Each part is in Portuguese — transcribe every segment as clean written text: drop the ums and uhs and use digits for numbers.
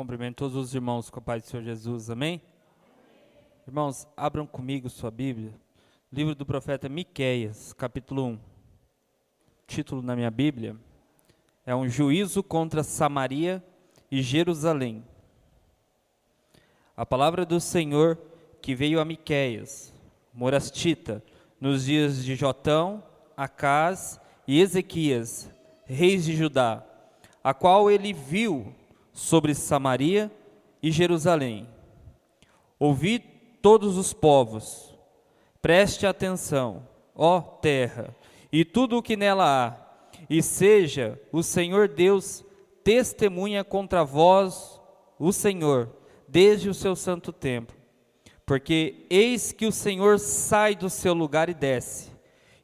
Cumprimento todos os irmãos com a paz do Senhor Jesus, amém? Irmãos, abram comigo sua Bíblia, livro do profeta Miqueias, capítulo 1. O título na minha Bíblia é um juízo contra Samaria e Jerusalém. A palavra do Senhor que veio a Miqueias, morastita, nos dias de Jotão, Acás e Ezequias, reis de Judá, a qual ele viu sobre Samaria e Jerusalém. Ouvi todos os povos, preste atenção, ó terra, e tudo o que nela há, e seja o Senhor Deus testemunha contra vós, o Senhor, desde o seu santo templo. Porque eis que o Senhor sai do seu lugar e desce,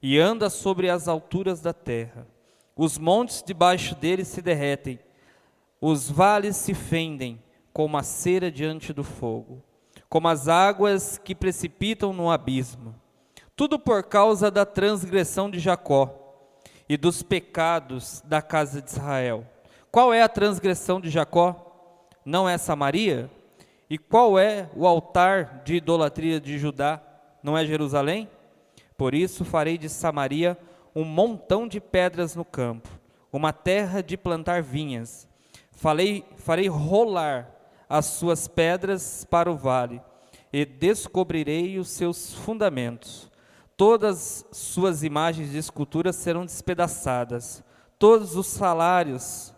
e anda sobre as alturas da terra. Os montes debaixo dele se derretem, os vales se fendem como a cera diante do fogo, como as águas que precipitam no abismo. Tudo por causa da transgressão de Jacó e dos pecados da casa de Israel. Qual é a transgressão de Jacó? Não é Samaria? E qual é o altar de idolatria de Judá? Não é Jerusalém? Por isso farei de Samaria um montão de pedras no campo, uma terra de plantar vinhas. Farei rolar as suas pedras para o vale, e descobrirei os seus fundamentos. Todas suas imagens de escultura serão despedaçadas, todos os salários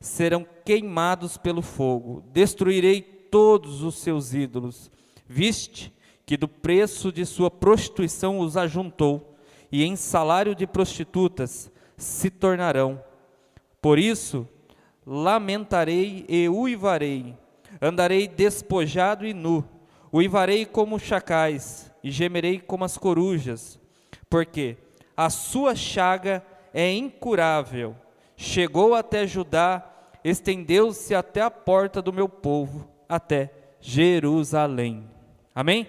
serão queimados pelo fogo. Destruirei todos os seus ídolos. Viste que do preço de sua prostituição os ajuntou, e em salário de prostitutas se tornarão. Por isso, lamentarei e uivarei, andarei despojado e nu, uivarei como chacais, e gemerei como as corujas, porque a sua chaga é incurável, chegou até Judá, estendeu-se até a porta do meu povo, até Jerusalém. Amém?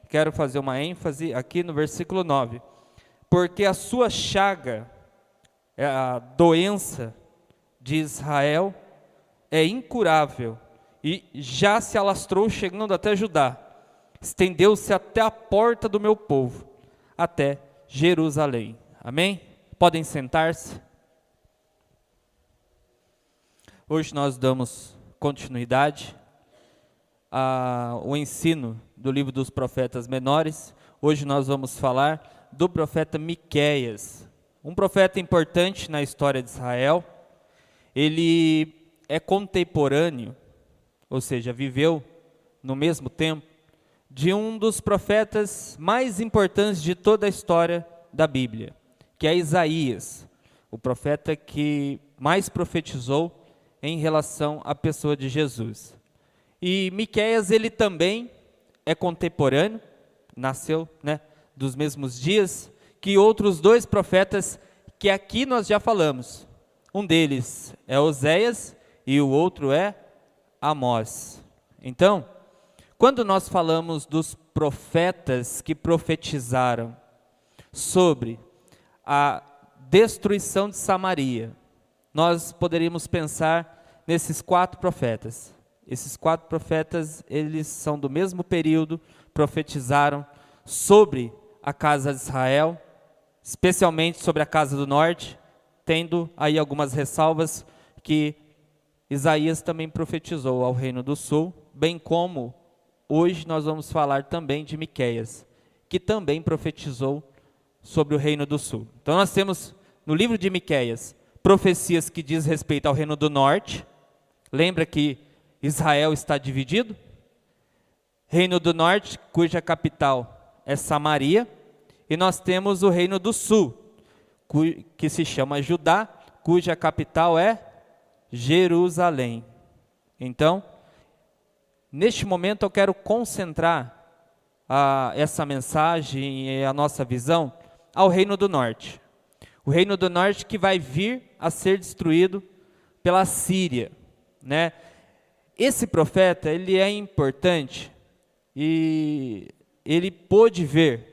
Quero fazer uma ênfase aqui no versículo 9, porque a sua chaga, a doença de Israel, é incurável, e já se alastrou chegando até Judá, estendeu-se até a porta do meu povo, até Jerusalém. Amém? Podem sentar-se. Hoje nós damos continuidade ao ensino do livro dos profetas menores. Hoje nós vamos falar do profeta Miqueias, um profeta importante na história de Israel. Ele é contemporâneo, ou seja, viveu no mesmo tempo, de um dos profetas mais importantes de toda a história da Bíblia, que é Isaías, o profeta que mais profetizou em relação à pessoa de Jesus. E Miqueias, ele também é contemporâneo, nasceu, dos mesmos dias que outros dois profetas que aqui nós já falamos. Um deles é Oséias e o outro é Amós. Então, quando nós falamos dos profetas que profetizaram sobre a destruição de Samaria, nós poderíamos pensar nesses quatro profetas. Esses quatro profetas, eles são do mesmo período, profetizaram sobre a casa de Israel, especialmente sobre a casa do norte, tendo aí algumas ressalvas que Isaías também profetizou ao reino do sul, bem como hoje nós vamos falar também de Miqueias, que também profetizou sobre o reino do sul. Então nós temos no livro de Miqueias profecias que diz respeito ao reino do norte. Lembra que Israel está dividido? Reino do norte, cuja capital é Samaria, e nós temos o reino do sul, que se chama Judá, cuja capital é Jerusalém. Então, neste momento eu quero concentrar essa mensagem e a nossa visão ao reino do norte. O reino do norte que vai vir a ser destruído pela Síria, Esse profeta, ele é importante e ele pôde ver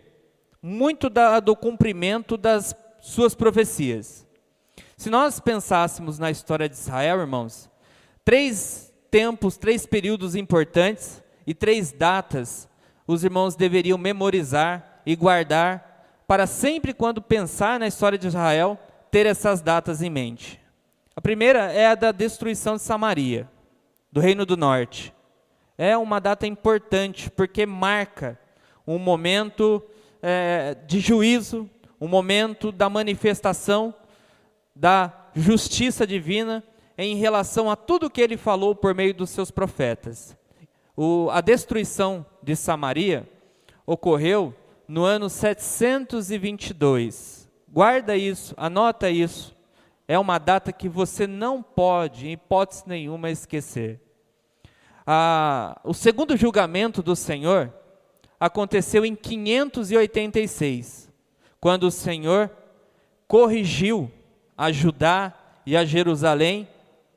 muito do cumprimento das suas profecias. Se nós pensássemos na história de Israel, irmãos, três tempos, 3 períodos importantes e 3 datas os irmãos deveriam memorizar e guardar para sempre quando pensar na história de Israel, ter essas datas em mente. A primeira é a da destruição de Samaria, do Reino do Norte. É uma data importante porque marca um momento de juízo, um momento da manifestação da justiça divina em relação a tudo que ele falou por meio dos seus profetas. A destruição de Samaria ocorreu no ano 722. Guarda isso, anota isso. É uma data que você não pode, em hipótese nenhuma, esquecer. O segundo julgamento do Senhor aconteceu em 586, quando o Senhor corrigiu a Judá e a Jerusalém,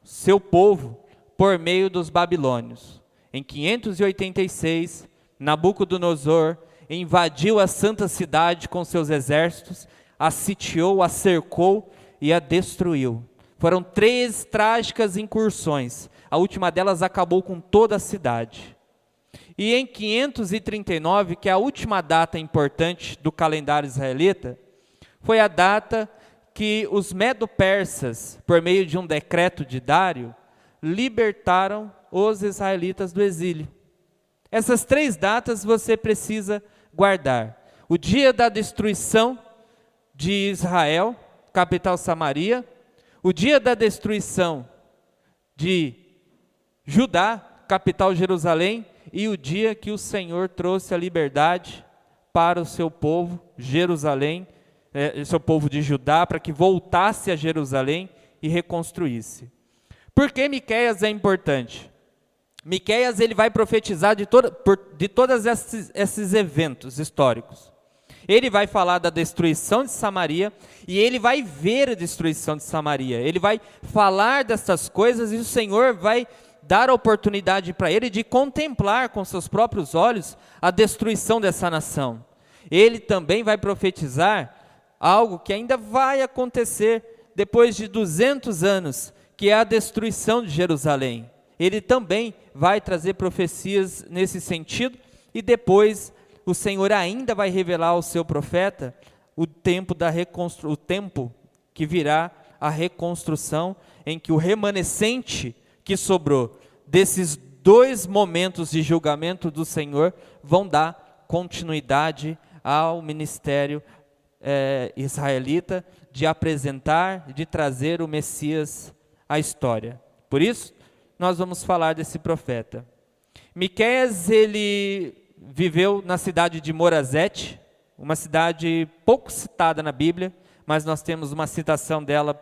seu povo, por meio dos babilônios. Em 586, Nabucodonosor invadiu a santa cidade com seus exércitos, a sitiou, a cercou e a destruiu. Foram 3 trágicas incursões. A última delas acabou com toda a cidade. E em 539, que é a última data importante do calendário israelita, foi a data que os medo-persas, por meio de um decreto de Dário, libertaram os israelitas do exílio. Essas 3 datas você precisa guardar. O dia da destruição de Israel, capital Samaria, o dia da destruição de Judá, capital Jerusalém, e o dia que o Senhor trouxe a liberdade para o seu povo, Jerusalém, seu povo de Judá, para que voltasse a Jerusalém e reconstruísse. Por que Miqueias é importante? Miqueias ele vai profetizar de todos esses eventos históricos. Ele vai falar da destruição de Samaria e ele vai ver a destruição de Samaria. Ele vai falar dessas coisas e o Senhor vai dar a oportunidade para ele de contemplar com seus próprios olhos a destruição dessa nação. Ele também vai profetizar algo que ainda vai acontecer depois de 200 anos, que é a destruição de Jerusalém. Ele também vai trazer profecias nesse sentido e depois o Senhor ainda vai revelar ao seu profeta o tempo que virá a reconstrução, em que o remanescente que sobrou desses 2 momentos de julgamento do Senhor vão dar continuidade ao ministério israelita de apresentar, de trazer o Messias à história. Por isso, nós vamos falar desse profeta. Miqueias, ele viveu na cidade de Morazete, uma cidade pouco citada na Bíblia, mas nós temos uma citação dela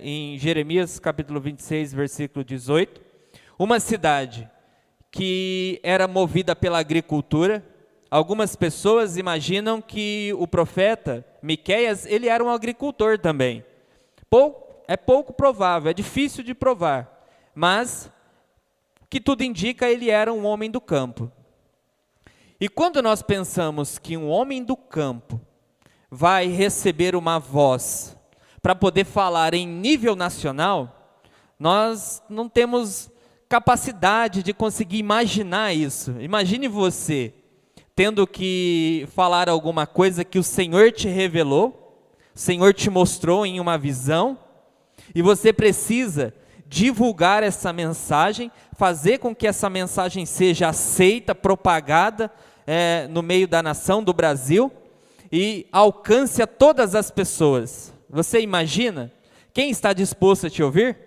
em Jeremias capítulo 26, versículo 18. Uma cidade que era movida pela agricultura. Algumas pessoas imaginam que o profeta Miqueias, ele era um agricultor também. É pouco provável, é difícil de provar, mas que tudo indica, ele era um homem do campo. E quando nós pensamos que um homem do campo vai receber uma voz para poder falar em nível nacional, nós não temos capacidade de conseguir imaginar isso. Imagine você tendo que falar alguma coisa que o Senhor te revelou, o Senhor te mostrou em uma visão, e você precisa divulgar essa mensagem, fazer com que essa mensagem seja aceita, propagada no meio da nação, do Brasil, e alcance a todas as pessoas. Você imagina? Quem está disposto a te ouvir?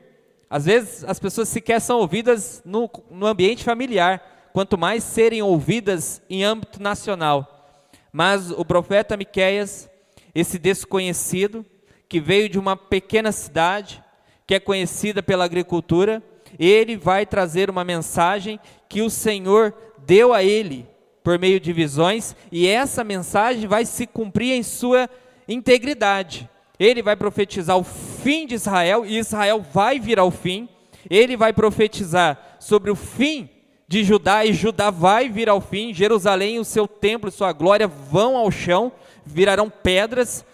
Às vezes as pessoas sequer são ouvidas no ambiente familiar, quanto mais serem ouvidas em âmbito nacional. Mas o profeta Miqueias, esse desconhecido, que veio de uma pequena cidade, que é conhecida pela agricultura, ele vai trazer uma mensagem que o Senhor deu a ele, por meio de visões, e essa mensagem vai se cumprir em sua integridade. Ele vai profetizar o fim de Israel, e Israel vai vir ao fim. Ele vai profetizar sobre o fim de Judá, e Judá vai vir ao fim. Jerusalém, o seu templo e sua glória vão ao chão, virarão pedras.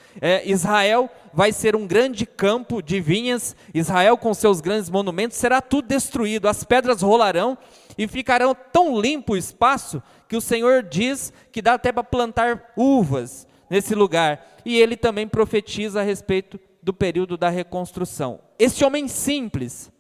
Israel vai ser um grande campo de vinhas, Israel com seus grandes monumentos, será tudo destruído, as pedras rolarão e ficarão tão limpo o espaço que o Senhor diz que dá até para plantar uvas nesse lugar. E ele também profetiza a respeito do período da reconstrução. Esse homem simples,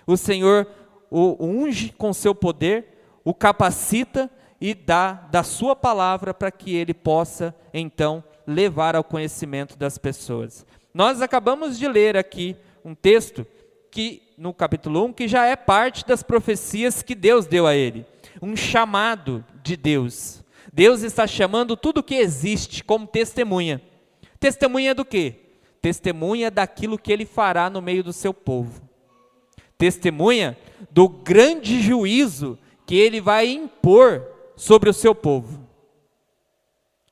o Senhor o unge com seu poder, o capacita e dá da sua palavra para que ele possa, então, levar ao conhecimento das pessoas. Nós acabamos de ler aqui um texto, que no capítulo 1, que já é parte das profecias que Deus deu a ele. Um chamado de Deus. Deus está chamando tudo que existe como testemunha. Testemunha do quê? Testemunha daquilo que ele fará no meio do seu povo. Testemunha do grande juízo que ele vai impor sobre o seu povo.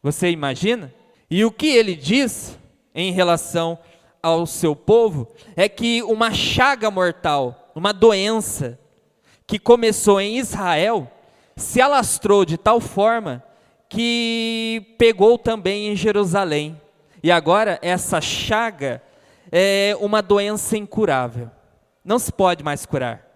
Você imagina? E o que ele diz em relação ao seu povo é que uma chaga mortal, uma doença que começou em Israel, se alastrou de tal forma que pegou também em Jerusalém. E agora essa chaga é uma doença incurável. Não se pode mais curar.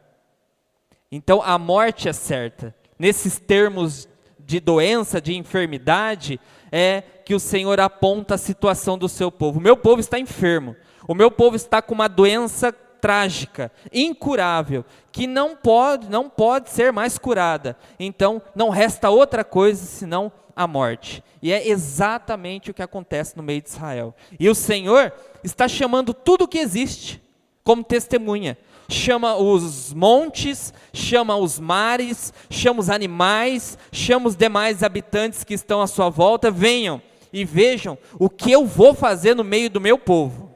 Então a morte é certa. Nesses termos de doença, de enfermidade, é que o Senhor aponta a situação do seu povo. O meu povo está enfermo. O meu povo está com uma doença trágica, incurável, que não pode ser mais curada. Então não resta outra coisa senão a morte. E é exatamente o que acontece no meio de Israel. E o Senhor está chamando tudo o que existe como testemunha. Chama os montes, chama os mares, chama os animais, chama os demais habitantes que estão à sua volta. Venham e vejam o que eu vou fazer no meio do meu povo.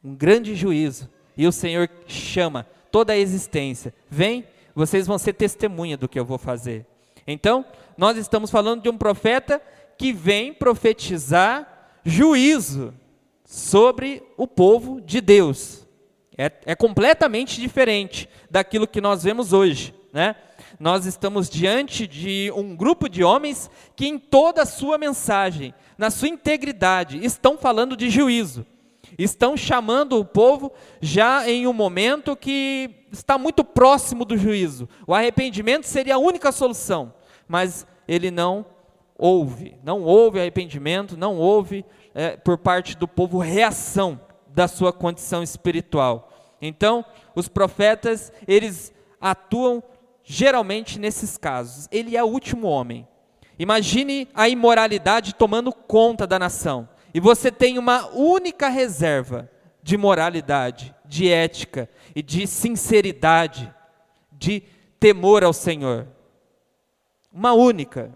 Um grande juízo. E o Senhor chama toda a existência. Vem, vocês vão ser testemunha do que eu vou fazer. Então, nós estamos falando de um profeta que vem profetizar juízo sobre o povo de Deus. É completamente diferente daquilo que nós vemos hoje, né? Nós estamos diante de um grupo de homens que em toda a sua mensagem, na sua integridade, estão falando de juízo. Estão chamando o povo já em um momento que está muito próximo do juízo. O arrependimento seria a única solução, mas ele não houve arrependimento, não houve por parte do povo reação da sua condição espiritual. Então, os profetas, eles atuam geralmente nesses casos. Ele é o último homem. Imagine a imoralidade tomando conta da nação. E você tem uma única reserva de moralidade, de ética e de sinceridade, de temor ao Senhor. Uma única.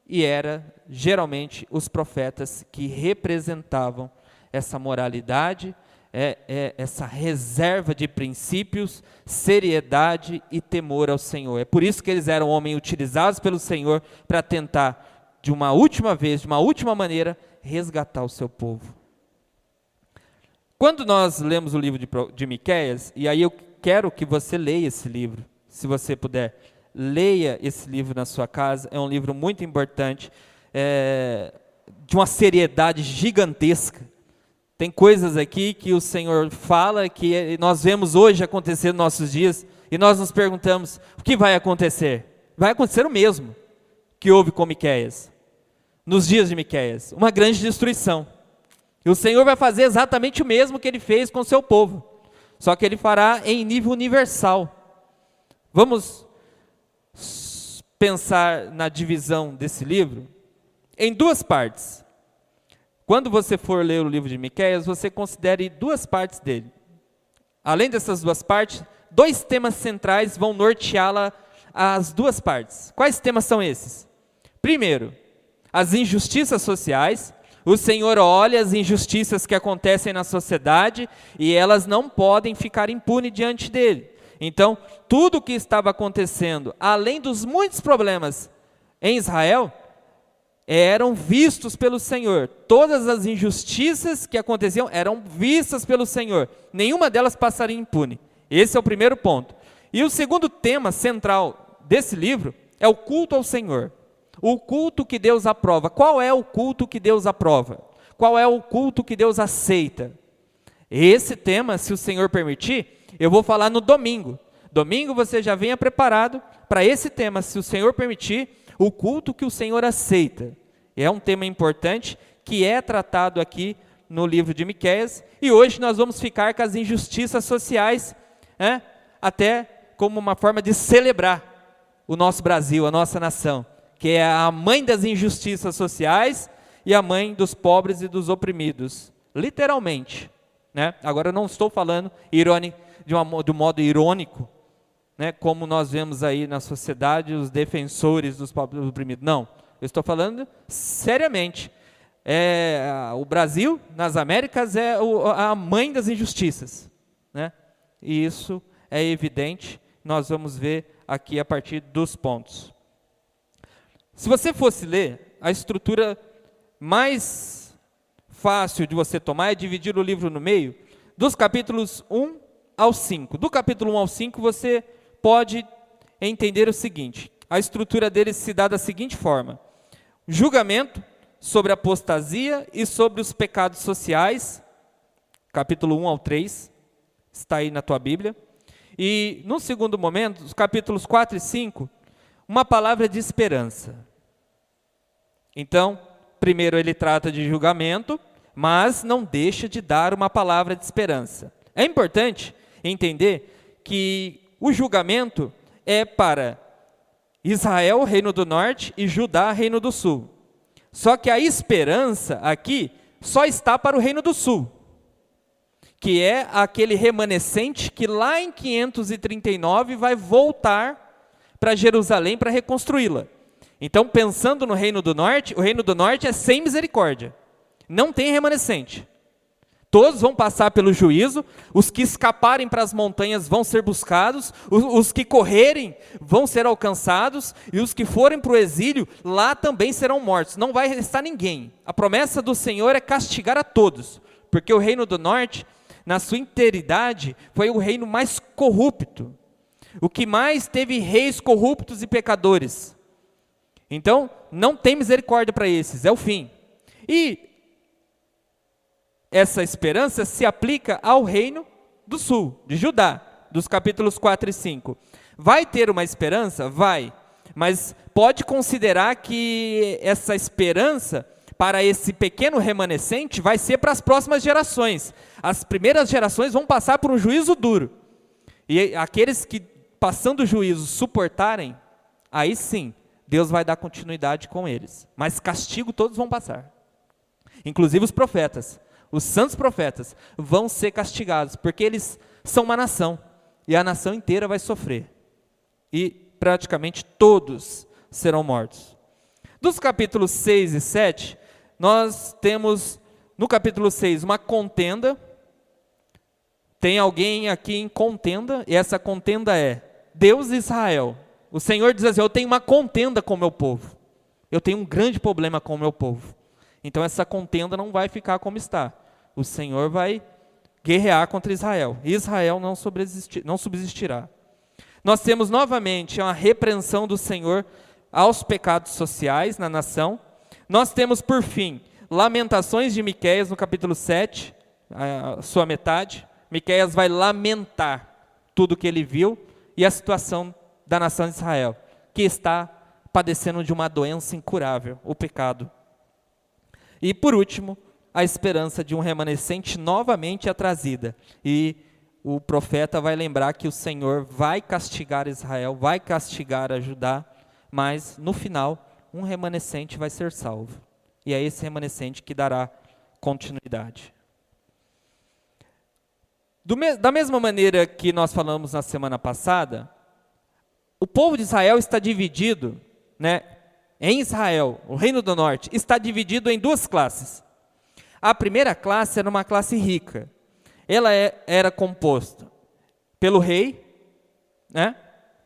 E era geralmente os profetas que representavam essa moralidade, essa reserva de princípios, seriedade e temor ao Senhor. É por isso que eles eram homens utilizados pelo Senhor para tentar, de uma última vez, de uma última maneira, resgatar o seu povo. Quando nós lemos o livro de Miqueias, e aí eu quero que você leia esse livro, se você puder, leia esse livro na sua casa, é um livro muito importante, de uma seriedade gigantesca. Tem coisas aqui que o Senhor fala, que nós vemos hoje acontecer nos nossos dias, e nós nos perguntamos, o que vai acontecer? Vai acontecer o mesmo que houve com Miqueias, nos dias de Miqueias, uma grande destruição. E o Senhor vai fazer exatamente o mesmo que Ele fez com o seu povo, só que Ele fará em nível universal. Vamos pensar na divisão desse livro em duas partes. Quando você for ler o livro de Miqueias, você considere duas partes dele. Além dessas duas partes, dois temas centrais vão norteá-la as duas partes. Quais temas são esses? Primeiro, as injustiças sociais. O Senhor olha as injustiças que acontecem na sociedade e elas não podem ficar impunes diante dele. Então, tudo o que estava acontecendo, além dos muitos problemas em Israel, eram vistos pelo Senhor. Todas as injustiças que aconteciam eram vistas pelo Senhor. Nenhuma delas passaria impune. Esse é o primeiro ponto. E o segundo tema central desse livro é o culto ao Senhor. O culto que Deus aprova. Qual é o culto que Deus aprova? Qual é o culto que Deus aceita? Esse tema, se o Senhor permitir, eu vou falar no domingo. Domingo você já venha preparado para esse tema, se o Senhor permitir, o culto que o Senhor aceita. É um tema importante que é tratado aqui no livro de Miqueias, e hoje nós vamos ficar com as injustiças sociais, até como uma forma de celebrar o nosso Brasil, a nossa nação, que é a mãe das injustiças sociais e a mãe dos pobres e dos oprimidos, literalmente. Agora eu não estou falando de um modo irônico, como nós vemos aí na sociedade os defensores dos pobres e dos oprimidos. Não, eu estou falando seriamente. O Brasil, nas Américas, é a mãe das injustiças. E isso é evidente, nós vamos ver aqui a partir dos pontos. Se você fosse ler, a estrutura mais fácil de você tomar é dividir o livro no meio, dos capítulos 1 ao 5. Do capítulo 1 ao 5, você pode entender o seguinte: a estrutura dele se dá da seguinte forma: julgamento sobre a apostasia e sobre os pecados sociais, capítulo 1 ao 3, está aí na tua Bíblia. E no segundo momento, os capítulos 4 e 5, uma palavra de esperança. Então, primeiro ele trata de julgamento, mas não deixa de dar uma palavra de esperança. É importante entender que o julgamento é para Israel, reino do norte, e Judá, reino do sul. Só que a esperança aqui só está para o reino do sul, que é aquele remanescente que lá em 539 vai voltar para Jerusalém para reconstruí-la. Então, pensando no reino do norte, o reino do norte é sem misericórdia, não tem remanescente. Todos vão passar pelo juízo, os que escaparem para as montanhas vão ser buscados, os que correrem vão ser alcançados, e os que forem para o exílio, lá também serão mortos, não vai restar ninguém. A promessa do Senhor é castigar a todos, porque o reino do norte, na sua integridade, foi o reino mais corrupto, o que mais teve reis corruptos e pecadores. Então, não tem misericórdia para esses, é o fim. E essa esperança se aplica ao reino do sul, de Judá, dos capítulos 4 e 5. Vai ter uma esperança? Vai, mas pode considerar que essa esperança para esse pequeno remanescente vai ser para as próximas gerações. As primeiras gerações vão passar por um juízo duro, e aqueles que, passando o juízo, suportarem, aí sim, Deus vai dar continuidade com eles, mas castigo todos vão passar, inclusive os profetas. Os santos profetas vão ser castigados, porque eles são uma nação, e a nação inteira vai sofrer, e praticamente todos serão mortos. Dos capítulos 6 e 7, nós temos, no capítulo 6, uma contenda. Tem alguém aqui em contenda, e essa contenda é Deus e Israel. O Senhor diz assim: eu tenho uma contenda com o meu povo, eu tenho um grande problema com o meu povo. Então essa contenda não vai ficar como está. O Senhor vai guerrear contra Israel, e Israel não subsistirá. Nós temos novamente uma repreensão do Senhor aos pecados sociais na nação. Nós temos, por fim, lamentações de Miqueias no capítulo 7, a sua metade. Miqueias vai lamentar tudo o que ele viu e a situação da nação de Israel, que está padecendo de uma doença incurável, o pecado. E por último, a esperança de um remanescente novamente é trazida. E o profeta vai lembrar que o Senhor vai castigar Israel, vai castigar a Judá, mas no final, um remanescente vai ser salvo. E é esse remanescente que dará continuidade. Da mesma maneira que nós falamos na semana passada, o povo de Israel está dividido, em Israel, o reino do norte, está dividido em duas classes. A primeira classe era uma classe rica. Ela era composta pelo rei,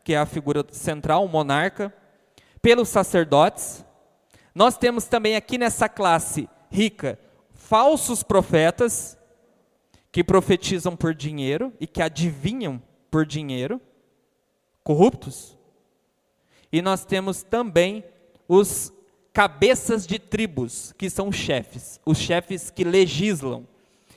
que é a figura central, o monarca, pelos sacerdotes. Nós temos também aqui nessa classe rica falsos profetas que profetizam por dinheiro e que adivinham por dinheiro, corruptos. E nós temos também os cabeças de tribos, que são os chefes que legislam,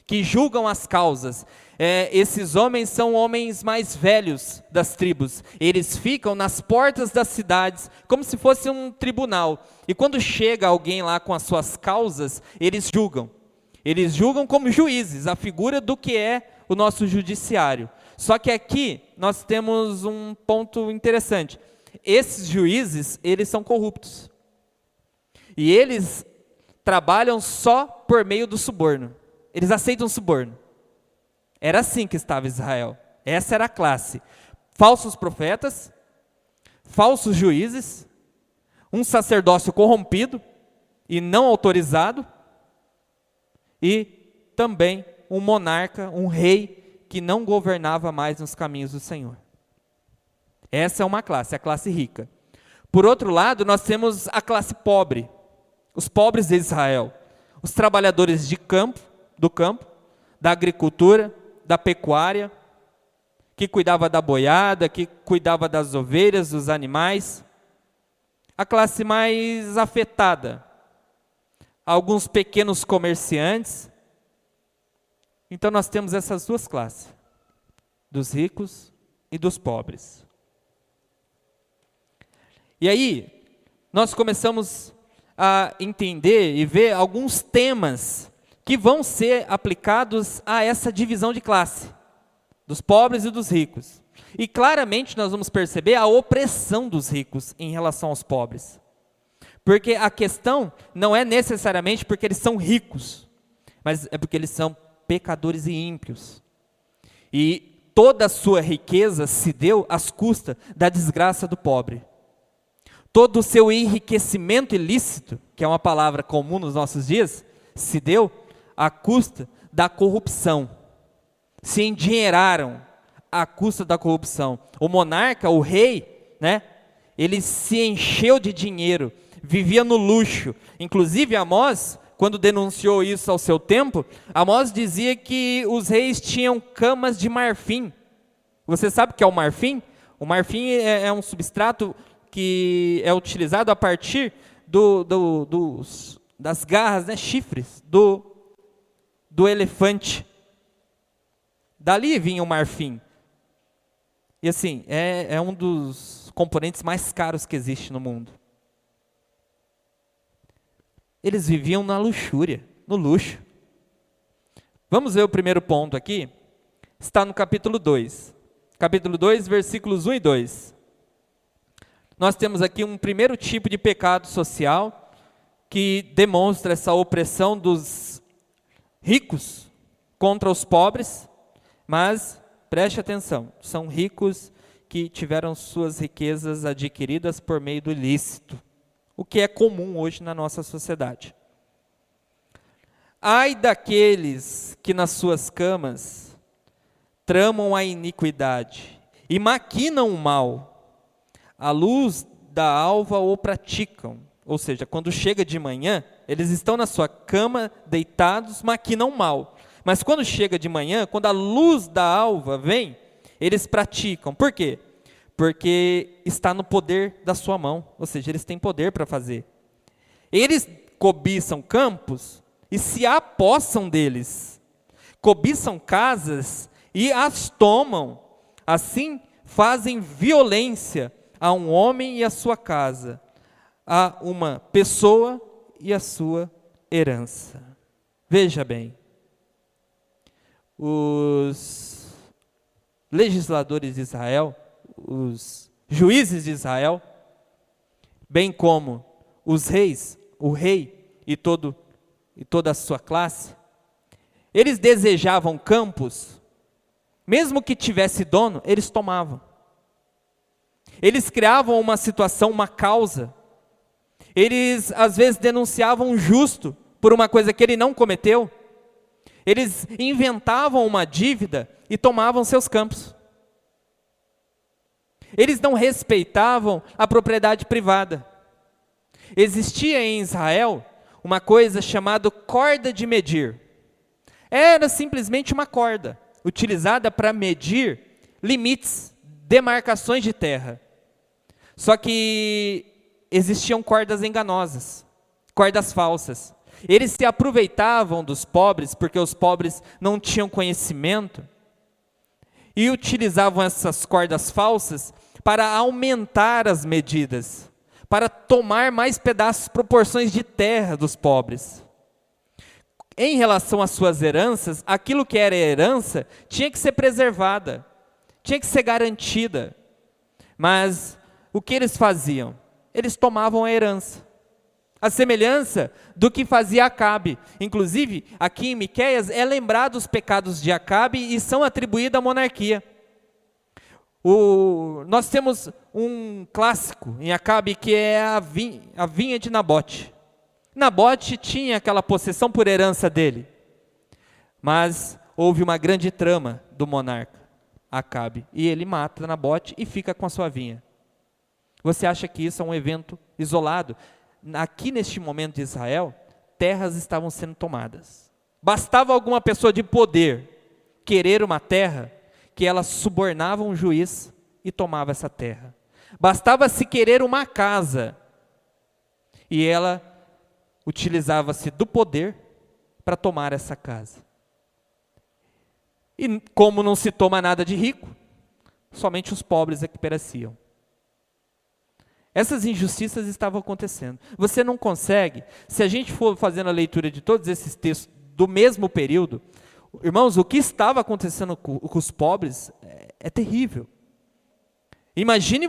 que julgam as causas. Esses homens são homens mais velhos das tribos. Eles ficam nas portas das cidades, como se fosse um tribunal. E quando chega alguém lá com as suas causas, eles julgam. Eles julgam como juízes, a figura do que é o nosso judiciário. Só que aqui nós temos um ponto interessante. Esses juízes, eles são corruptos. E eles trabalham só por meio do suborno. Eles aceitam suborno. Era assim que estava Israel. Essa era a classe. Falsos profetas, falsos juízes, um sacerdócio corrompido e não autorizado, e também um monarca, um rei que não governava mais nos caminhos do Senhor. Essa é uma classe, a classe rica. Por outro lado, nós temos a classe pobre, os pobres de Israel, os trabalhadores do campo, da agricultura, da pecuária, que cuidava da boiada, que cuidava das ovelhas, dos animais. A classe mais afetada, alguns pequenos comerciantes. Então nós temos essas duas classes, dos ricos e dos pobres. E aí, nós começamos a entender e ver alguns temas que vão ser aplicados a essa divisão de classe, dos pobres e dos ricos. E claramente nós vamos perceber a opressão dos ricos em relação aos pobres. Porque a questão não é necessariamente porque eles são ricos, mas é porque eles são pecadores e ímpios. E toda a sua riqueza se deu às custas da desgraça do pobre. Todo o seu enriquecimento ilícito, que é uma palavra comum nos nossos dias, se deu à custa da corrupção. Se endinheiraram à custa da corrupção. O monarca, o rei, ele se encheu de dinheiro, vivia no luxo. Inclusive Amós, quando denunciou isso ao seu tempo, Amós dizia que os reis tinham camas de marfim. Você sabe o que é o marfim? O marfim é um substrato que é utilizado a partir das garras, chifres do elefante. Dali vinha o marfim. E assim, é um dos componentes mais caros que existe no mundo. Eles viviam na luxúria, no luxo. Vamos ver o primeiro ponto aqui. Está no capítulo 2. Capítulo 2, versículos 1 e 2. Nós temos aqui um primeiro tipo de pecado social que demonstra essa opressão dos ricos contra os pobres, mas preste atenção, são ricos que tiveram suas riquezas adquiridas por meio do ilícito, o que é comum hoje na nossa sociedade. Ai daqueles que nas suas camas tramam a iniquidade e maquinam o mal, à luz da alva o praticam. Ou seja, quando chega de manhã, eles estão na sua cama, deitados, maquinam mal. Mas quando chega de manhã, quando a luz da alva vem, eles praticam. Por quê? Porque está no poder da sua mão. Ou seja, eles têm poder para fazer. Eles cobiçam campos e se apossam deles. Cobiçam casas e as tomam. Assim, fazem violência a um homem e a sua casa, a uma pessoa e a sua herança. Veja bem, os legisladores de Israel, os juízes de Israel, bem como os reis, o rei e toda a sua classe, eles desejavam campos, mesmo que tivesse dono, eles tomavam. Eles criavam uma situação, uma causa. Eles, às vezes, denunciavam um justo por uma coisa que ele não cometeu. Eles inventavam uma dívida e tomavam seus campos. Eles não respeitavam a propriedade privada. Existia em Israel uma coisa chamada corda de medir. Era simplesmente uma corda utilizada para medir limites, demarcações de terra. Só que existiam cordas enganosas, cordas falsas. Eles se aproveitavam dos pobres, porque os pobres não tinham conhecimento, e utilizavam essas cordas falsas para aumentar as medidas, para tomar mais pedaços, proporções de terra dos pobres. Em relação às suas heranças, aquilo que era herança tinha que ser preservada, tinha que ser garantida. Mas o que eles faziam? Eles tomavam a herança. A semelhança do que fazia Acabe. Inclusive, aqui em Miqueias é lembrado os pecados de Acabe e são atribuídos à monarquia. Nós temos um clássico em Acabe que é a vinha de Nabote. Nabote tinha aquela possessão por herança dele, mas houve uma grande trama do monarca Acabe, e ele mata Nabote e fica com a sua vinha. Você acha que isso é um evento isolado? Aqui neste momento de Israel, terras estavam sendo tomadas. Bastava alguma pessoa de poder querer uma terra, que ela subornava um juiz e tomava essa terra. Bastava se querer uma casa, e ela utilizava-se do poder para tomar essa casa. E como não se toma nada de rico, somente os pobres é que pereciam. Essas injustiças estavam acontecendo. Você não consegue, se a gente for fazendo a leitura de todos esses textos do mesmo período, irmãos, o que estava acontecendo com os pobres é terrível. Imagine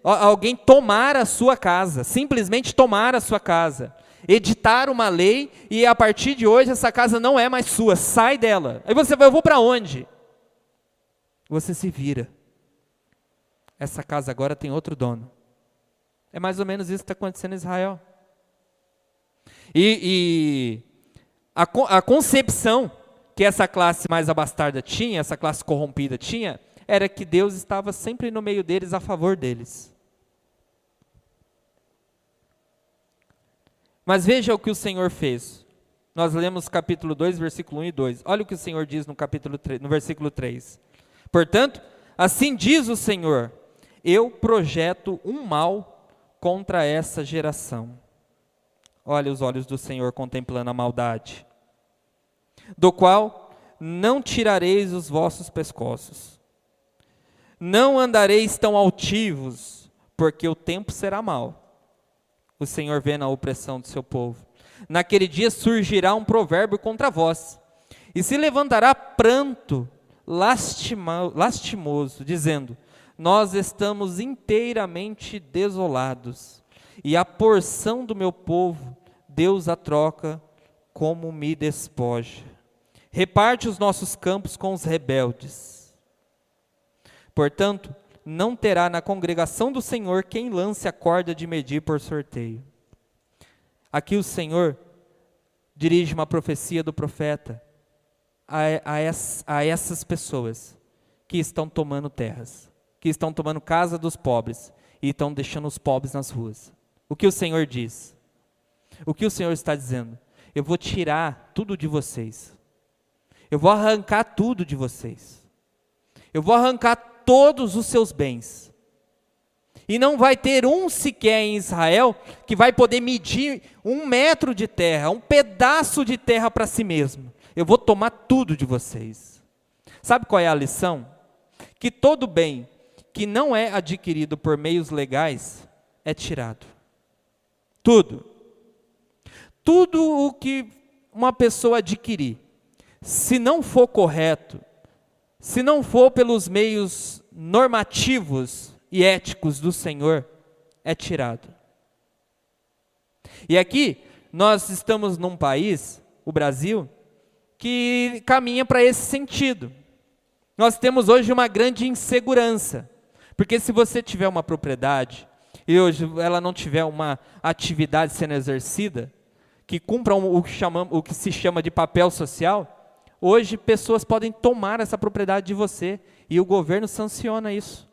alguém tomar a sua casa, simplesmente tomar a sua casa, editar uma lei e a partir de hoje essa casa não é mais sua, sai dela. Aí você vai, eu vou para onde? Você se vira. Essa casa agora tem outro dono. É mais ou menos isso que está acontecendo em Israel. E a concepção que essa classe mais abastarda tinha, essa classe corrompida tinha, era que Deus estava sempre no meio deles, a favor deles. Mas veja o que o Senhor fez. Nós lemos capítulo 2, versículo 1 e 2. Olha o que o Senhor diz no versículo 3. Portanto, assim diz o Senhor, eu projeto um mal contra essa geração. Olha os olhos do Senhor contemplando a maldade. Do qual não tirareis os vossos pescoços. Não andareis tão altivos, porque o tempo será mau. O Senhor vê na opressão do seu povo. Naquele dia surgirá um provérbio contra vós, e se levantará pranto lastimoso, dizendo, nós estamos inteiramente desolados, e a porção do meu povo, Deus a troca como me despoja. Reparte os nossos campos com os rebeldes. Portanto, não terá na congregação do Senhor quem lance a corda de medir por sorteio. Aqui o Senhor dirige uma profecia do profeta a essas pessoas que estão tomando terras, que estão tomando casa dos pobres e estão deixando os pobres nas ruas. O que o Senhor diz? O que o Senhor está dizendo? Eu vou tirar tudo de vocês. Eu vou arrancar tudo de vocês. Eu vou arrancar todos os seus bens. E não vai ter um sequer em Israel que vai poder medir 1 metro de terra, um pedaço de terra para si mesmo. Eu vou tomar tudo de vocês. Sabe qual é a lição? Que todo bem que não é adquirido por meios legais é tirado. Tudo. Tudo o que uma pessoa adquirir, se não for correto, se não for pelos meios normativos e éticos do Senhor, é tirado. E aqui, nós estamos num país, o Brasil, que caminha para esse sentido. Nós temos hoje uma grande insegurança, porque se você tiver uma propriedade, e hoje ela não tiver uma atividade sendo exercida, que cumpra o que se chama de papel social, hoje pessoas podem tomar essa propriedade de você, e o governo sanciona isso.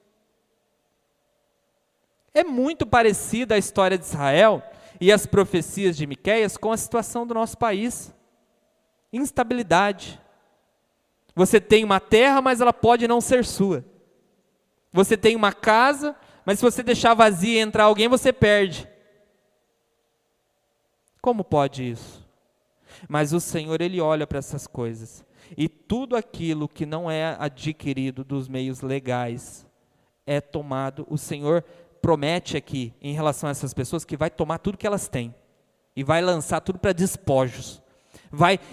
É muito parecida a história de Israel e as profecias de Miqueias com a situação do nosso país. Instabilidade. Você tem uma terra, mas ela pode não ser sua. Você tem uma casa, Mas se você deixar vazia e entrar alguém, você perde. Como pode isso? Mas o Senhor, Ele olha para essas coisas. E tudo aquilo que não é adquirido dos meios legais é tomado. O Senhor promete aqui, em relação a essas pessoas, que vai tomar tudo que elas têm. E vai lançar tudo para despojos.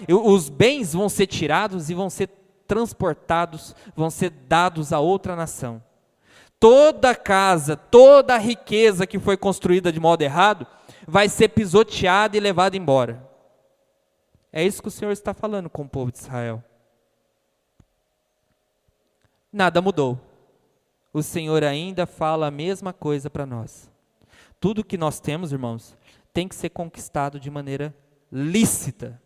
Os bens vão ser tirados e vão ser transportados, vão ser dados a outra nação. Toda casa, toda a riqueza que foi construída de modo errado, vai ser pisoteada e levada embora. É isso que o Senhor está falando com o povo de Israel. Nada mudou. O Senhor ainda fala a mesma coisa para nós. Tudo que nós temos, irmãos, tem que ser conquistado de maneira lícita.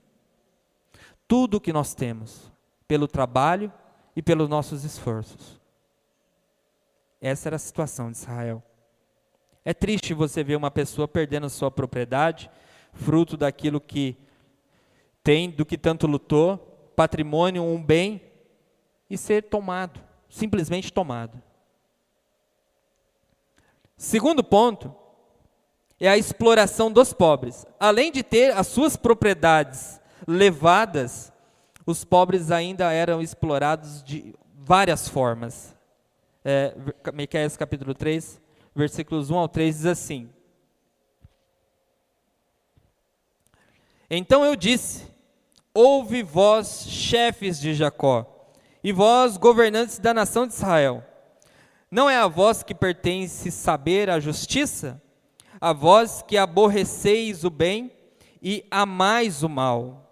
Tudo que nós temos, pelo trabalho e pelos nossos esforços. Essa era a situação de Israel. É triste você ver uma pessoa perdendo sua propriedade, fruto daquilo que tem, do que tanto lutou, patrimônio, um bem, e ser tomado, simplesmente tomado. Segundo ponto, é a exploração dos pobres. Além de ter as suas propriedades levadas, os pobres ainda eram explorados de várias formas. Miqueias capítulo 3, versículos 1 ao 3 diz assim: Então eu disse, ouve vós, chefes de Jacó, e vós, governantes da nação de Israel, não é a vós que pertence saber a justiça? A vós que aborreceis o bem e amais o mal,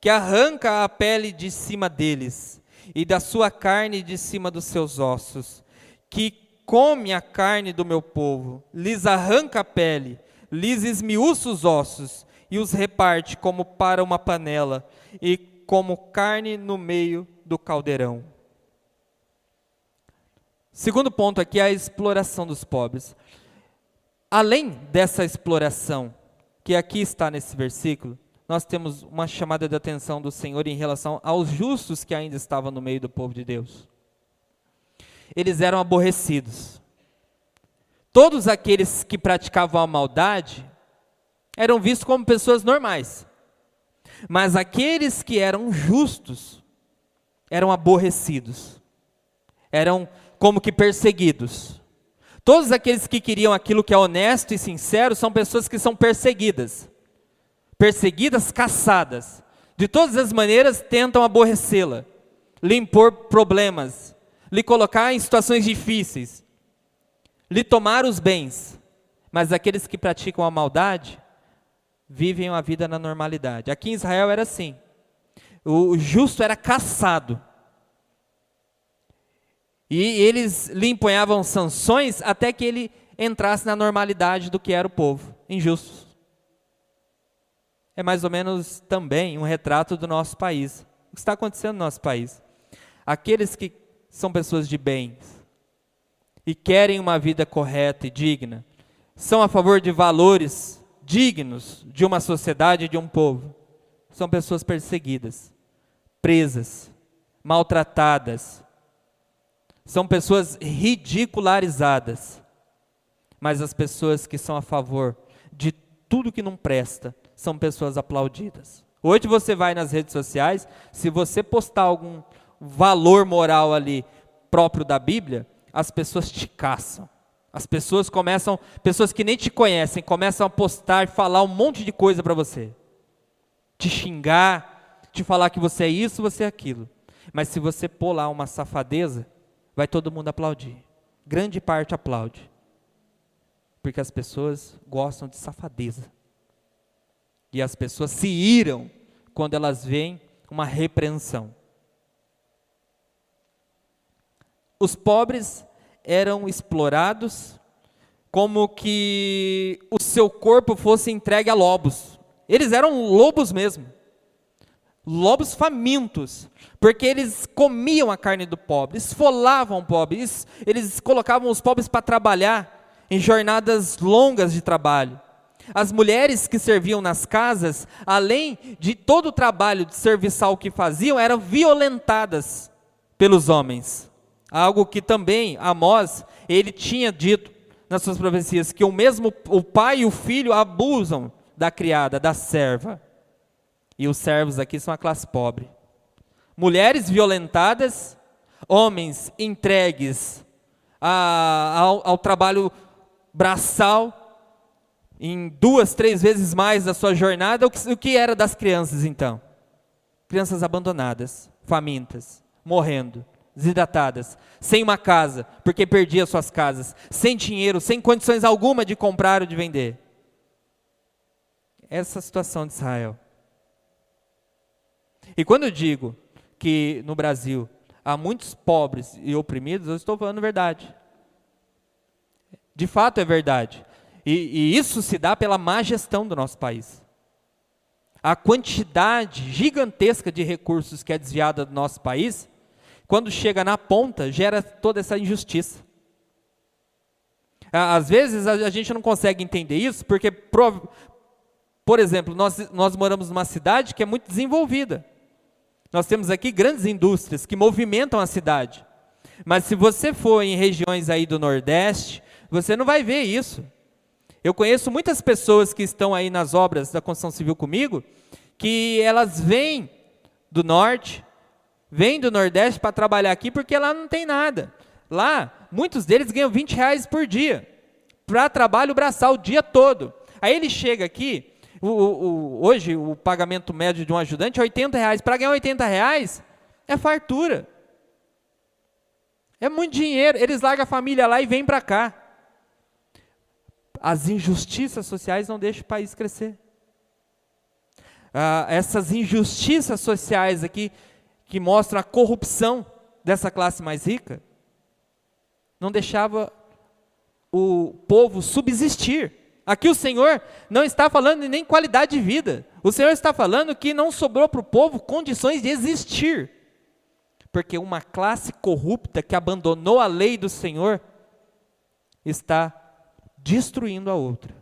que arranca a pele de cima deles, e da sua carne de cima dos seus ossos, que come a carne do meu povo, lhes arranca a pele, lhes esmiuça os ossos, e os reparte como para uma panela, e como carne no meio do caldeirão. Segundo ponto aqui é a exploração dos pobres. Além dessa exploração, que aqui está nesse versículo, nós temos uma chamada de atenção do Senhor em relação aos justos que ainda estavam no meio do povo de Deus. Eles eram aborrecidos. Todos aqueles que praticavam a maldade eram vistos como pessoas normais. Mas aqueles que eram justos eram aborrecidos. Eram como que perseguidos. Todos aqueles que queriam aquilo que é honesto e sincero são pessoas que são perseguidas. Perseguidas, caçadas. De todas as maneiras tentam aborrecê-la, lhe impor problemas, lhe colocar em situações difíceis, lhe tomar os bens. Mas aqueles que praticam a maldade vivem a vida na normalidade. Aqui em Israel era assim. O justo era caçado. E eles lhe empunhavam sanções até que ele entrasse na normalidade do que era o povo, injustos. É mais ou menos também um retrato do nosso país. O que está acontecendo no nosso país? Aqueles que são pessoas de bens e querem uma vida correta e digna, são a favor de valores dignos de uma sociedade e de um povo, são pessoas perseguidas, presas, maltratadas, são pessoas ridicularizadas. Mas as pessoas que são a favor de tudo que não presta, são pessoas aplaudidas. Hoje você vai nas redes sociais, se você postar algum valor moral ali próprio da Bíblia, as pessoas te caçam. As pessoas pessoas que nem te conhecem, começam a postar e falar um monte de coisa para você. Te xingar, te falar que você é isso, você é aquilo. Mas se você pôr lá uma safadeza, vai todo mundo aplaudir. Grande parte aplaude. Porque as pessoas gostam de safadeza. E as pessoas se iram quando elas veem uma repreensão. Os pobres eram explorados como que o seu corpo fosse entregue a lobos. Eles eram lobos mesmo. Lobos famintos, porque eles comiam a carne do pobre, esfolavam o pobre, eles colocavam os pobres para trabalhar em jornadas longas de trabalho. As mulheres que serviam nas casas, além de todo o trabalho de serviçal que faziam, eram violentadas pelos homens. Algo que também Amós, ele tinha dito nas suas profecias que o pai e o filho abusam da criada, da serva. E os servos aqui são a classe pobre. Mulheres violentadas, homens entregues ao trabalho braçal, em 2, 3 vezes mais da sua jornada. O que era das crianças então? Crianças abandonadas, famintas, morrendo, desidratadas, sem uma casa, porque perdia suas casas, sem dinheiro, sem condições alguma de comprar ou de vender. Essa é a situação de Israel. E quando eu digo que no Brasil há muitos pobres e oprimidos, eu estou falando verdade. De fato é verdade. E isso se dá pela má gestão do nosso país. A quantidade gigantesca de recursos que é desviada do nosso país, quando chega na ponta, gera toda essa injustiça. Às vezes a gente não consegue entender isso, porque, por exemplo, nós moramos numa cidade que é muito desenvolvida. Nós temos aqui grandes indústrias que movimentam a cidade. Mas se você for em regiões aí do Nordeste, você não vai ver isso. Eu conheço muitas pessoas que estão aí nas obras da construção civil comigo, que elas vêm do Norte, vêm do Nordeste para trabalhar aqui, porque lá não tem nada. Lá, muitos deles ganham R$20 por dia, para trabalho braçal o dia todo. Aí ele chega aqui, hoje o pagamento médio de um ajudante é R$80. Para ganhar R$80 é fartura. É muito dinheiro. Eles largam a família lá e vêm para cá. As injustiças sociais não deixam o país crescer. Essas injustiças sociais aqui, que mostram a corrupção dessa classe mais rica, não deixava o povo subsistir. Aqui o Senhor não está falando nem qualidade de vida. O Senhor está falando que não sobrou para o povo condições de existir. Porque uma classe corrupta que abandonou a lei do Senhor está destruindo a outra.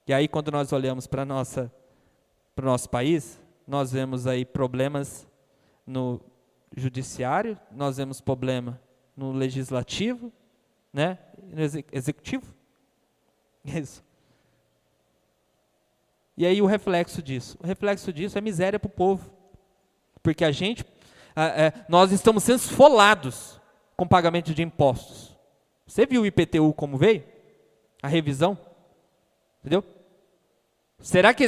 E aí quando nós olhamos para o nosso país, nós vemos aí problemas no judiciário, nós vemos problema no legislativo, né? No executivo. Isso. E aí o reflexo disso? O reflexo disso é miséria para o povo. Porque nós estamos sendo esfolados com pagamento de impostos. Você viu o IPTU como veio? A revisão? Entendeu? Será que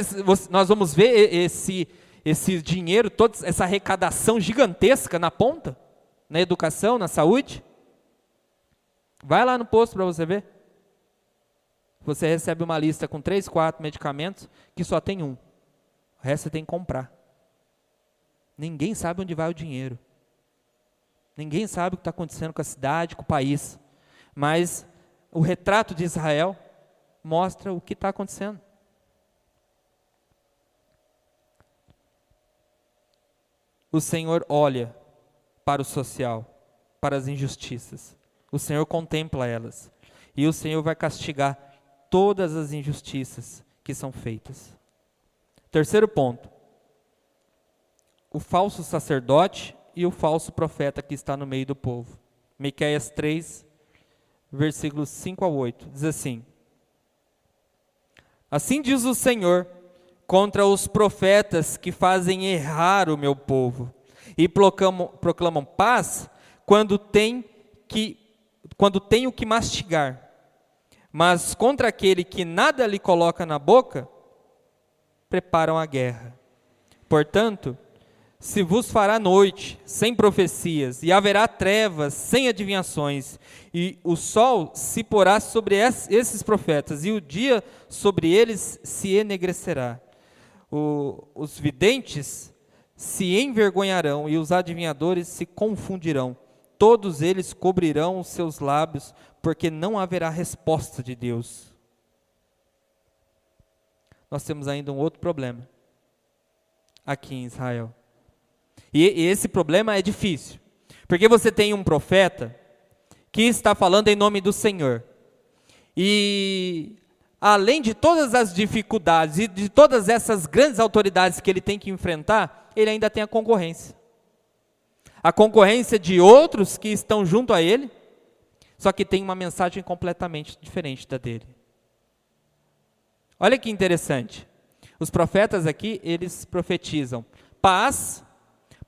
nós vamos ver esse dinheiro, toda essa arrecadação gigantesca na ponta? Na educação, na saúde? Vai lá no posto para você ver. Você recebe uma lista com 3, 4 medicamentos que só tem um. O resto você tem que comprar. Ninguém sabe onde vai o dinheiro. Ninguém sabe o que está acontecendo com a cidade, com o país. Mas o retrato de Israel mostra o que está acontecendo. O Senhor olha para o social, para as injustiças. O Senhor contempla elas. E o Senhor vai castigar todas as injustiças que são feitas. Terceiro ponto. O falso sacerdote e o falso profeta que está no meio do povo. Miqueias 3, versículos 5 a 8. Diz assim: Assim diz o Senhor contra os profetas que fazem errar o meu povo e proclamam paz quando tem o que mastigar. Mas contra aquele que nada lhe coloca na boca, preparam a guerra. Portanto, se vos fará noite sem profecias, e haverá trevas sem adivinhações, e o sol se porá sobre esses profetas, e o dia sobre eles se enegrecerá. Os videntes se envergonharão, e os adivinhadores se confundirão. Todos eles cobrirão os seus lábios, porque não haverá resposta de Deus. Nós temos ainda um outro problema aqui em Israel. E esse problema é difícil, porque você tem um profeta que está falando em nome do Senhor. E além de todas as dificuldades e de todas essas grandes autoridades que ele tem que enfrentar, ele ainda tem a concorrência. A concorrência de outros que estão junto a ele, só que tem uma mensagem completamente diferente da dele. Olha que interessante. Os profetas aqui, eles profetizam paz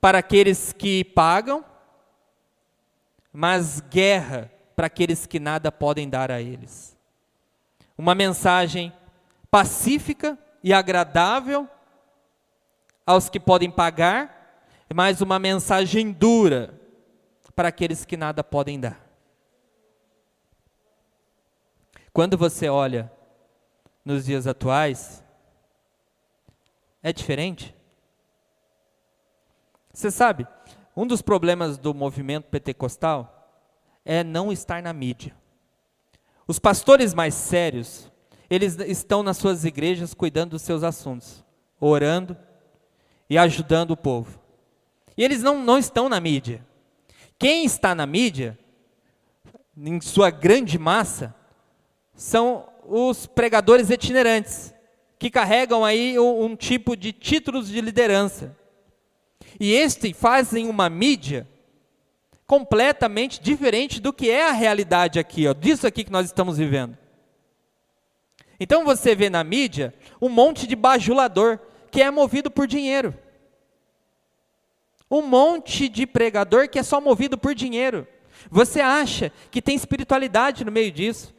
para aqueles que pagam, mas guerra para aqueles que nada podem dar a eles. Uma mensagem pacífica e agradável aos que podem pagar, mas uma mensagem dura para aqueles que nada podem dar. Quando você olha nos dias atuais, é diferente? Você sabe, um dos problemas do movimento pentecostal é não estar na mídia. Os pastores mais sérios, eles estão nas suas igrejas cuidando dos seus assuntos, orando e ajudando o povo. E eles não estão na mídia. Quem está na mídia, em sua grande massa, são os pregadores itinerantes, que carregam aí um tipo de títulos de liderança. E estes fazem uma mídia completamente diferente do que é a realidade aqui, disso aqui que nós estamos vivendo. Então você vê na mídia um monte de bajulador que é movido por dinheiro. Um monte de pregador que é só movido por dinheiro. Você acha que tem espiritualidade no meio disso?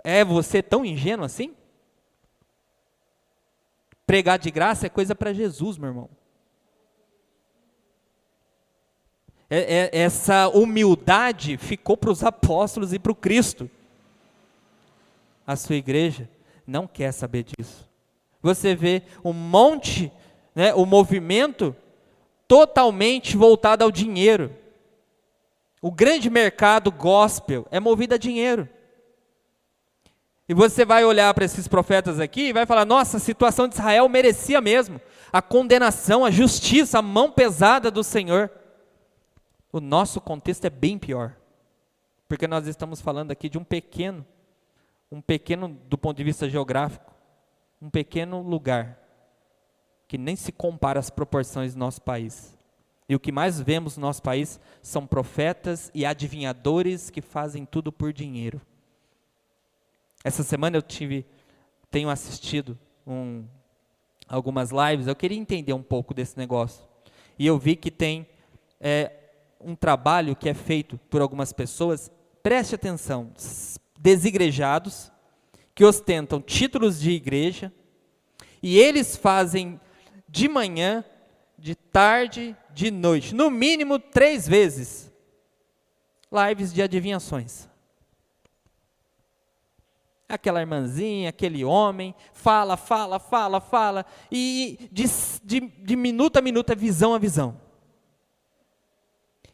É você tão ingênuo assim? Pregar de graça é coisa para Jesus, meu irmão. Essa humildade ficou para os apóstolos e para o Cristo. A sua igreja não quer saber disso. Você vê um monte, o movimento totalmente voltado ao dinheiro. O grande mercado gospel é movido a dinheiro. E você vai olhar para esses profetas aqui e vai falar, nossa, a situação de Israel merecia mesmo a condenação, a justiça, a mão pesada do Senhor. O nosso contexto é bem pior, porque nós estamos falando aqui de um pequeno do ponto de vista geográfico, um pequeno lugar, que nem se compara às proporções do nosso país. E o que mais vemos no nosso país são profetas e adivinhadores que fazem tudo por dinheiro. Essa semana eu tenho assistido algumas lives, eu queria entender um pouco desse negócio. E eu vi que tem um trabalho que é feito por algumas pessoas, preste atenção, desigrejados, que ostentam títulos de igreja, e eles fazem de manhã, de tarde, de noite, no mínimo 3 vezes, lives de adivinhações. Aquela irmãzinha, aquele homem, fala, e de minuto a minuto é visão a visão.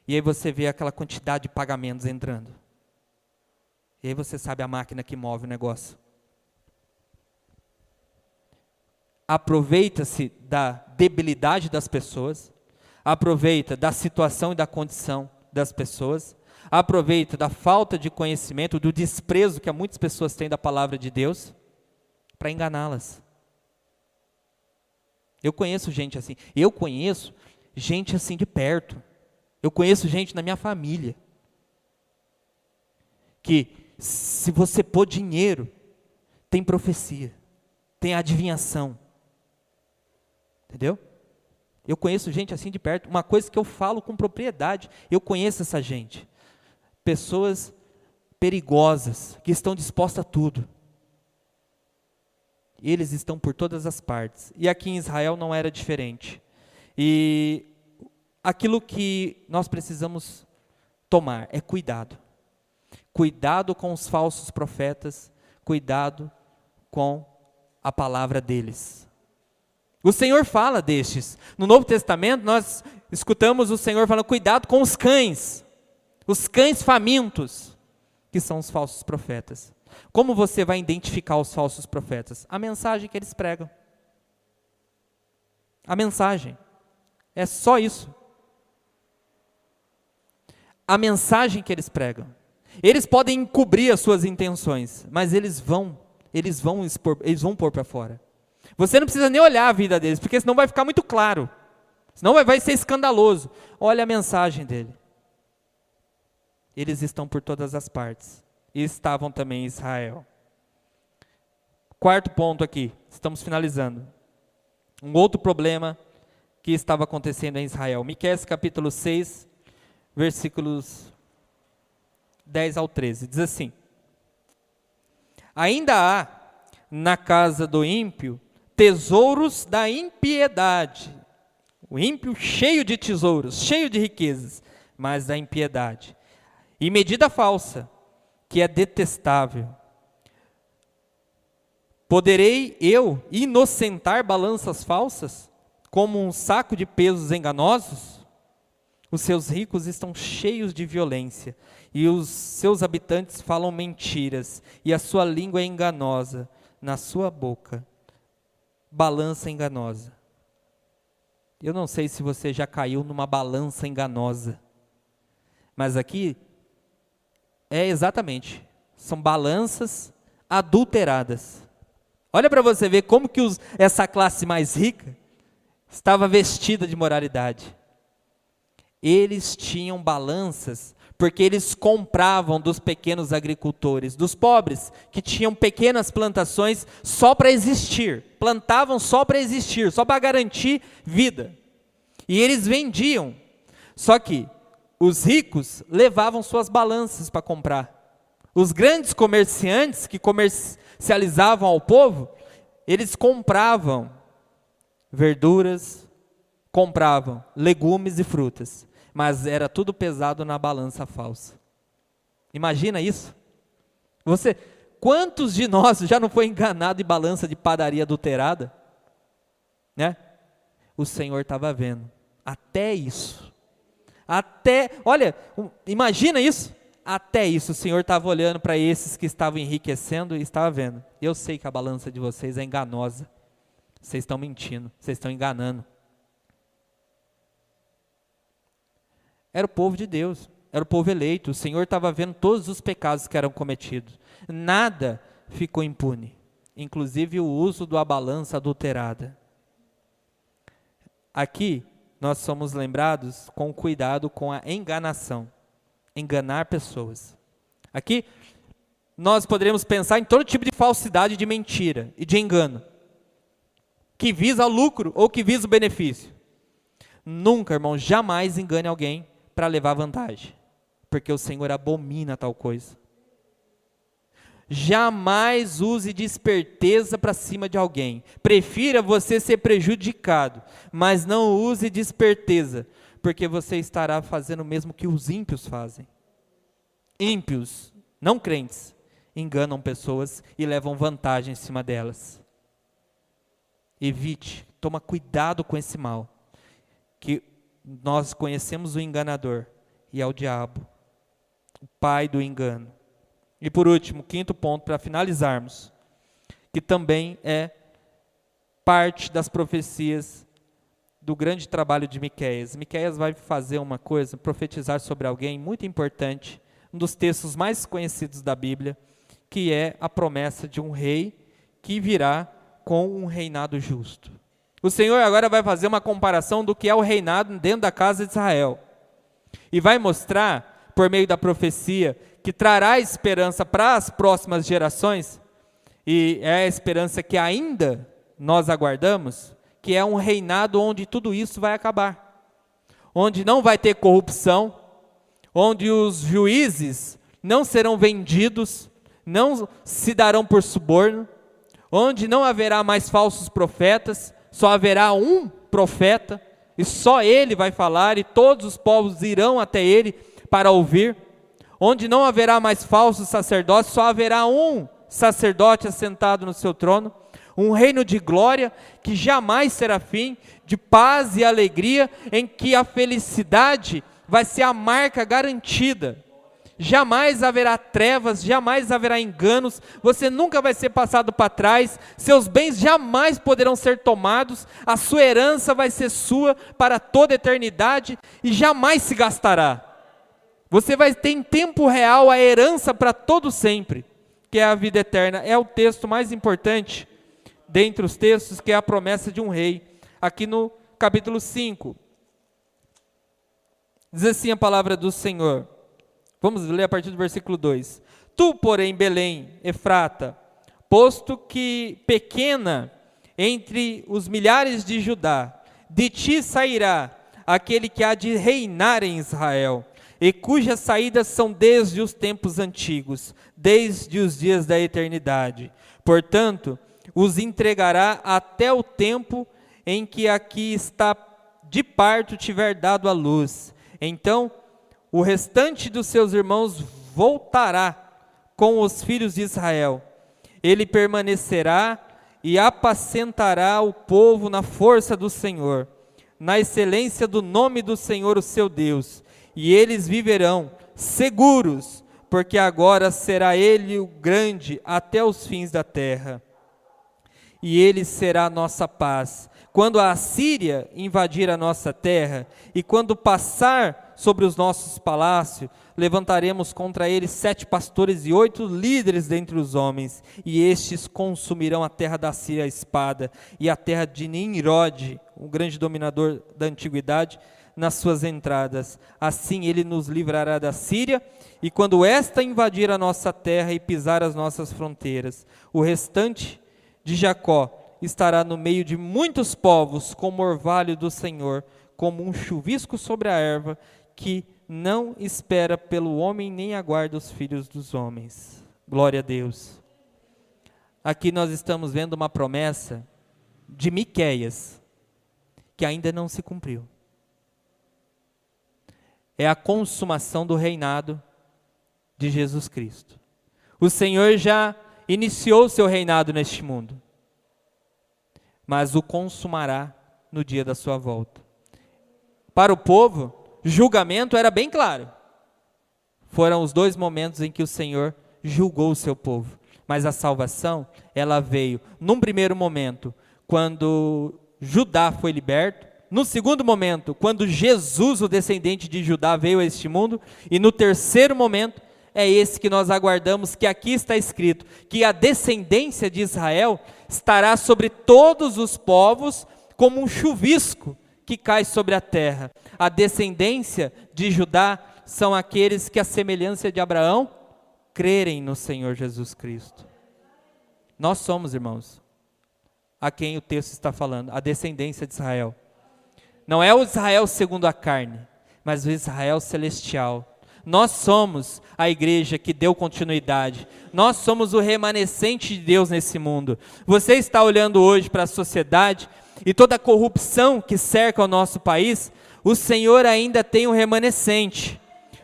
E aí você vê aquela quantidade de pagamentos entrando. E aí você sabe a máquina que move o negócio. Aproveita-se da debilidade das pessoas, aproveita da situação e da condição das pessoas, aproveita da falta de conhecimento, do desprezo que muitas pessoas têm da palavra de Deus, para enganá-las. Eu conheço gente assim de perto. Eu conheço gente na minha família, que se você pôr dinheiro, tem profecia, tem adivinhação. Entendeu? Eu conheço gente assim de perto. Uma coisa que eu falo com propriedade, eu conheço essa gente. Pessoas perigosas, que estão dispostas a tudo. Eles estão por todas as partes. E aqui em Israel não era diferente. E aquilo que nós precisamos tomar é cuidado. Cuidado com os falsos profetas, cuidado com a palavra deles. O Senhor fala destes. No Novo Testamento nós escutamos o Senhor falando, cuidado com os cães famintos, que são os falsos profetas. Como você vai identificar os falsos profetas? A mensagem que eles pregam. A mensagem. É só isso. A mensagem que eles pregam. Eles podem encobrir as suas intenções, mas eles vão pôr para fora. Você não precisa nem olhar a vida deles, porque senão vai ficar muito claro. Senão vai ser escandaloso. Olha a mensagem dele. Eles estão por todas as partes. E estavam também em Israel. Quarto ponto aqui, estamos finalizando. Um outro problema que estava acontecendo em Israel. Miqueias capítulo 6, versículos 10 ao 13. Diz assim: ainda há na casa do ímpio tesouros da impiedade. O ímpio cheio de tesouros, cheio de riquezas, mas da impiedade. E medida falsa, que é detestável. Poderei eu inocentar balanças falsas, como um saco de pesos enganosos? Os seus ricos estão cheios de violência, e os seus habitantes falam mentiras, e a sua língua é enganosa, na sua boca, balança enganosa. Eu não sei se você já caiu numa balança enganosa, mas aqui é exatamente, são balanças adulteradas. Olha para você ver como que essa classe mais rica estava vestida de moralidade. Eles tinham balanças porque eles compravam dos pequenos agricultores, dos pobres, que tinham pequenas plantações só para existir, plantavam só para existir, só para garantir vida. E eles vendiam, só que os ricos levavam suas balanças para comprar. Os grandes comerciantes que comercializavam ao povo, eles compravam verduras, compravam legumes e frutas, mas era tudo pesado na balança falsa. Imagina isso? Quantos de nós já não foi enganado em balança de padaria adulterada? Né? O Senhor estava vendo, até isso. Olha, imagina isso. Até isso, o Senhor estava olhando para esses que estavam enriquecendo e estava vendo. Eu sei que a balança de vocês é enganosa. Vocês estão mentindo, vocês estão enganando. Era o povo de Deus, era o povo eleito. O Senhor estava vendo todos os pecados que eram cometidos. Nada ficou impune, inclusive o uso da balança adulterada. Aqui, nós somos lembrados com cuidado com a enganação. Enganar pessoas. Aqui, nós poderemos pensar em todo tipo de falsidade, de mentira e de engano, que visa o lucro ou que visa o benefício. Nunca, irmão, jamais engane alguém para levar vantagem, porque o Senhor abomina tal coisa. Jamais use de esperteza para cima de alguém. Prefira você ser prejudicado, mas não use de esperteza, porque você estará fazendo o mesmo que os ímpios fazem. Ímpios, não crentes, enganam pessoas e levam vantagem em cima delas. Evite, toma cuidado com esse mal, que nós conhecemos o enganador, e é o diabo, o pai do engano. E por último, quinto ponto, para finalizarmos, que também é parte das profecias do grande trabalho de Miqueias. Miqueias vai fazer uma coisa, profetizar sobre alguém muito importante, um dos textos mais conhecidos da Bíblia, que é a promessa de um rei que virá com um reinado justo. O Senhor agora vai fazer uma comparação do que é o reinado dentro da casa de Israel. E vai mostrar, por meio da profecia, que trará esperança para as próximas gerações, e é a esperança que ainda nós aguardamos, que é um reinado onde tudo isso vai acabar. Onde não vai ter corrupção, onde os juízes não serão vendidos, não se darão por suborno, onde não haverá mais falsos profetas, só haverá um profeta, e só ele vai falar, e todos os povos irão até ele para ouvir, onde não haverá mais falsos sacerdotes, só haverá um sacerdote assentado no seu trono, um reino de glória que jamais será fim, de paz e alegria, em que a felicidade vai ser a marca garantida. Jamais haverá trevas, jamais haverá enganos, você nunca vai ser passado para trás, seus bens jamais poderão ser tomados, a sua herança vai ser sua para toda a eternidade e jamais se gastará. Você vai ter em tempo real a herança para todo sempre, que é a vida eterna. É o texto mais importante dentre os textos, que é a promessa de um rei, aqui no capítulo 5. Diz assim a palavra do Senhor: Vamos ler a partir do versículo 2. Tu, porém, Belém, Efrata, posto que pequena entre os milhares de Judá, de ti sairá aquele que há de reinar em Israel, e cujas saídas são desde os tempos antigos, desde os dias da eternidade. Portanto, os entregará até o tempo em que aqui está de parto tiver dado à luz. Então, o restante dos seus irmãos voltará com os filhos de Israel. Ele permanecerá e apacentará o povo na força do Senhor, na excelência do nome do Senhor, o seu Deus. E eles viverão seguros, porque agora será ele o grande até os fins da terra. E ele será a nossa paz. Quando a Assíria invadir a nossa terra, e quando passar sobre os nossos palácios, levantaremos contra eles 7 pastores e 8 líderes dentre os homens, e estes consumirão a terra da Síria à espada, e a terra de Nimrod, o grande dominador da antiguidade, nas suas entradas. Assim ele nos livrará da Síria, e quando esta invadir a nossa terra e pisar as nossas fronteiras, o restante de Jacó estará no meio de muitos povos, como orvalho do Senhor, como um chuvisco sobre a erva, que não espera pelo homem, nem aguarda os filhos dos homens. Glória a Deus. Aqui nós estamos vendo uma promessa de Miqueias, que ainda não se cumpriu. É a consumação do reinado de Jesus Cristo. O Senhor já iniciou o seu reinado neste mundo, mas o consumará no dia da sua volta. Para o povo, julgamento era bem claro. Foram os 2 momentos em que o Senhor julgou o seu povo. Mas a salvação, ela veio num primeiro momento, quando Judá foi liberto. No segundo momento, quando Jesus, o descendente de Judá, veio a este mundo. E no terceiro momento, é esse que nós aguardamos, que aqui está escrito, que a descendência de Israel estará sobre todos os povos como um chuvisco que cai sobre a terra. A descendência de Judá são aqueles que, à semelhança de Abraão, crerem no Senhor Jesus Cristo. Nós somos, irmãos, a quem o texto está falando, a descendência de Israel. Não é o Israel segundo a carne, mas o Israel celestial. Nós somos a igreja que deu continuidade. Nós somos o remanescente de Deus nesse mundo. Você está olhando hoje para a sociedade e toda a corrupção que cerca o nosso país. O Senhor ainda tem um remanescente.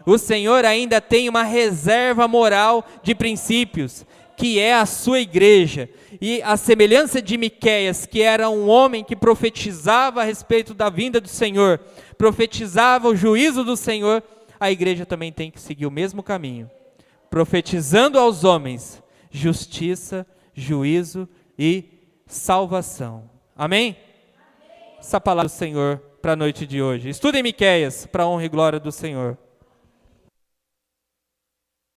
O Senhor ainda tem uma reserva moral de princípios, que é a sua igreja. E a semelhança de Miqueias, que era um homem que profetizava a respeito da vinda do Senhor, profetizava o juízo do Senhor, a igreja também tem que seguir o mesmo caminho, profetizando aos homens justiça, juízo e salvação. Amém? Essa palavra do Senhor para a noite de hoje. Estudem Miqueias, para a honra e glória do Senhor.